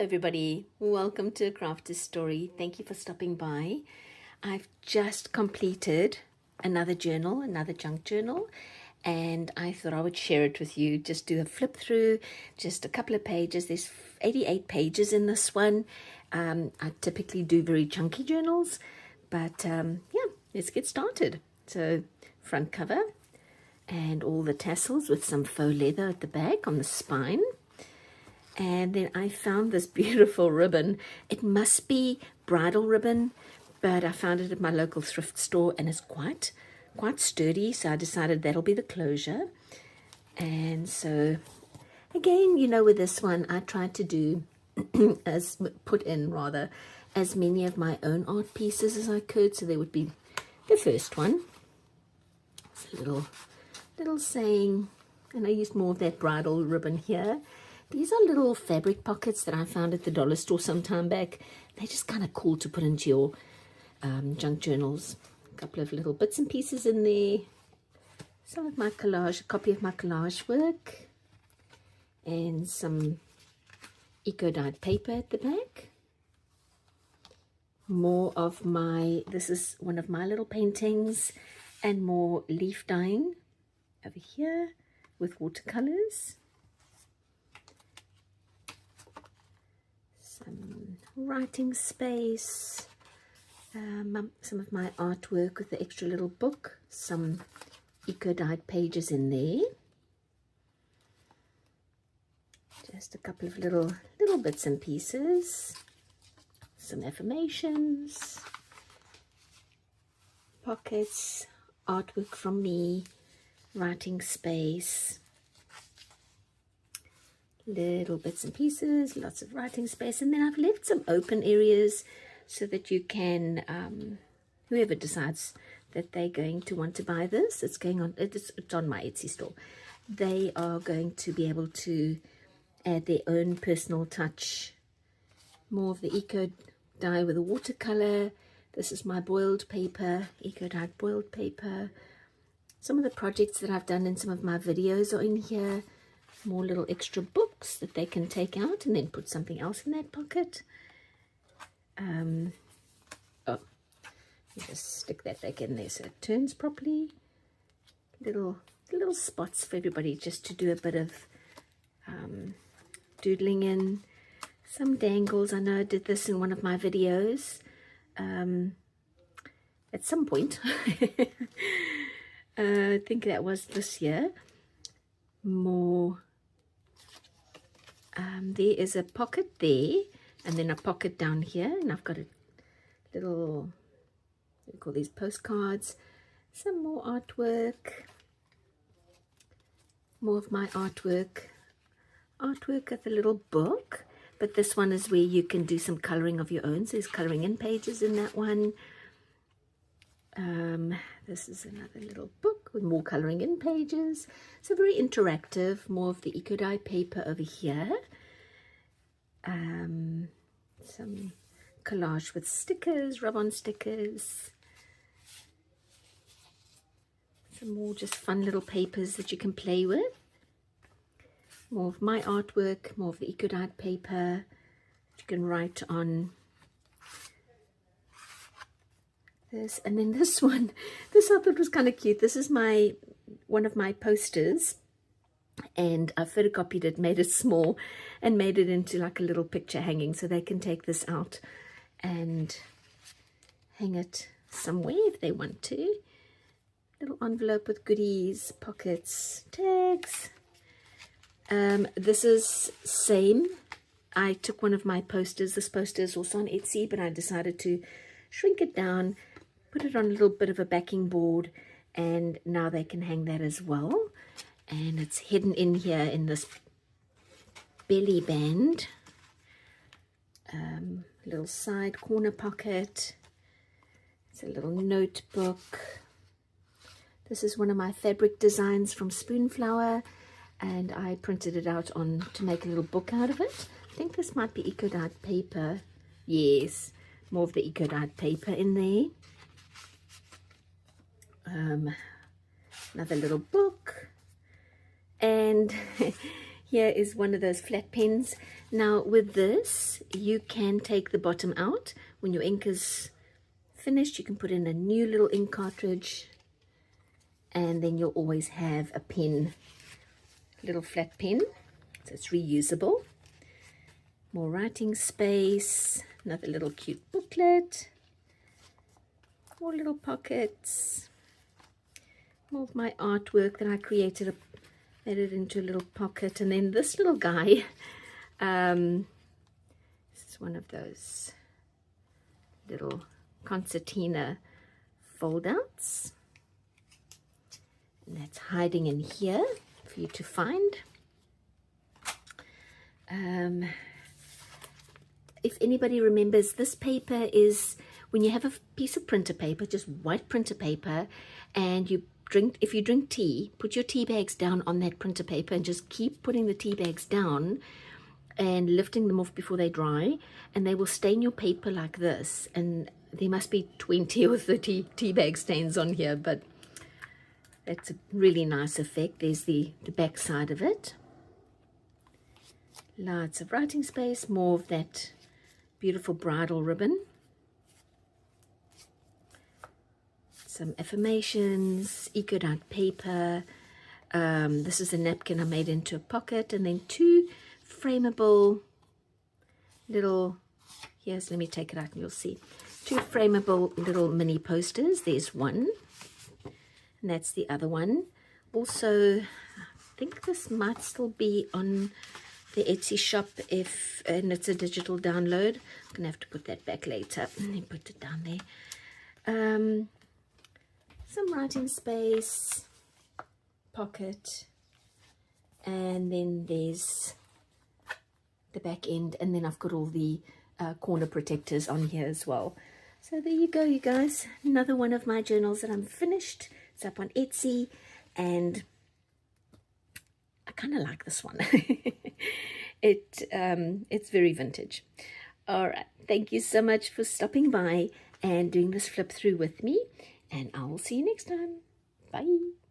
Hello everybody, welcome to Crafter's Story. Thank you for stopping by. I've just completed another journal, another junk journal, and I thought I would share it with you. Just do a flip through, just a couple of pages. There's 88 pages in this one. I typically do very chunky journals, but yeah, let's get started. So front cover and all the tassels with some faux leather at the back on the spine. And then I found this beautiful ribbon. It must be bridal ribbon, but I found it at my local thrift store and it's quite sturdy, so I decided that'll be the closure. And so again, you know, with this one I tried to do put in as many of my own art pieces as I could. So there would be the first one. It's a little saying, and I used more of that bridal ribbon here. These are little fabric pockets that I found at the dollar store some time back. They're just kind of cool to put into your junk journals. A couple of little bits and pieces in there. Some of my collage, a copy of my collage work. And some eco-dyed paper at the back. More of this is one of my little paintings. And more leaf dyeing over here with watercolors. Some writing space, some of my artwork with the extra little book, some eco-dyed pages in there, just a couple of little bits and pieces, some affirmations, pockets, artwork from me, writing space, little bits and pieces, lots of writing space, and then I've left some open areas so that you can, whoever decides that they're going to want to buy this, it's on my Etsy store, they are going to be able to add their own personal touch. More of the eco dye with a watercolor. This is my boiled paper, eco dyed boiled paper. Some of the projects that I've done in some of my videos are in here. More little extra books that they can take out and then put something else in that pocket. Just stick that back in there so it turns properly. Little spots for everybody just to do a bit of doodling in. Some dangles. I know I did this in one of my videos at some point. I think that was this year. More. There is a pocket there and then a pocket down here, and I've got a little, what do you call these, postcards, some more artwork, more of my artwork with a little book, but this one is where you can do some coloring of your own, so there's coloring in pages in that one. This is another little book with more coloring in pages, so very interactive. More of the eco-dyed paper over here. Some collage with stickers, rub-on stickers. Some more just fun little papers that you can play with. More of my artwork, more of the eco-dyed paper that you can write on. This, and then this one, this I thought was kind of cute. This is one of my posters, and I photocopied it, made it small, and made it into like a little picture hanging, so they can take this out and hang it somewhere if they want to. Little envelope with goodies, pockets, tags. This is same. I took one of my posters. This poster is also on Etsy, but I decided to shrink it down, put it on a little bit of a backing board, and now they can hang that as well. And it's hidden in here in this belly band. Little side corner pocket. It's a little notebook. This is one of my fabric designs from Spoonflower, and I printed it out to make a little book out of it. I think this might be eco-dyed paper. Yes, more of the eco-dyed paper in there. Another little book, and Here is one of those flat pens. Now with this, you can take the bottom out. When your ink is finished, you can put in a new little ink cartridge, and then you'll always have a pen, little flat pen, so it's reusable. More writing space, another little cute booklet, more little pockets, more of my artwork that I created, made it into a little pocket. And then this little guy, this is one of those little concertina fold outs, and that's hiding in here for you to find. If anybody remembers, this paper is when you have a piece of printer paper, just white printer paper, and if you drink tea, put your tea bags down on that printer paper and just keep putting the tea bags down and lifting them off before they dry, and they will stain your paper like this. And there must be 20 or 30 tea bag stains on here, but that's a really nice effect. There's the back side of it. Lots of writing space, more of that beautiful bridal ribbon. Some affirmations, eco-dyed paper. This is a napkin I made into a pocket, and then two frameable little, let me take it out and you'll see. Two frameable little mini posters. There's one, and that's the other one. Also, I think this might still be on the Etsy shop, and it's a digital download. I'm gonna have to put that back later. Let me put it down there. Some writing space, pocket, and then there's the back end, and then I've got all the corner protectors on here as well. So there you go, you guys. Another one of my journals that I'm finished. It's up on Etsy, and I kind of like this one. It's very vintage. All right, thank you so much for stopping by and doing this flip through with me, and I will see you next time. Bye.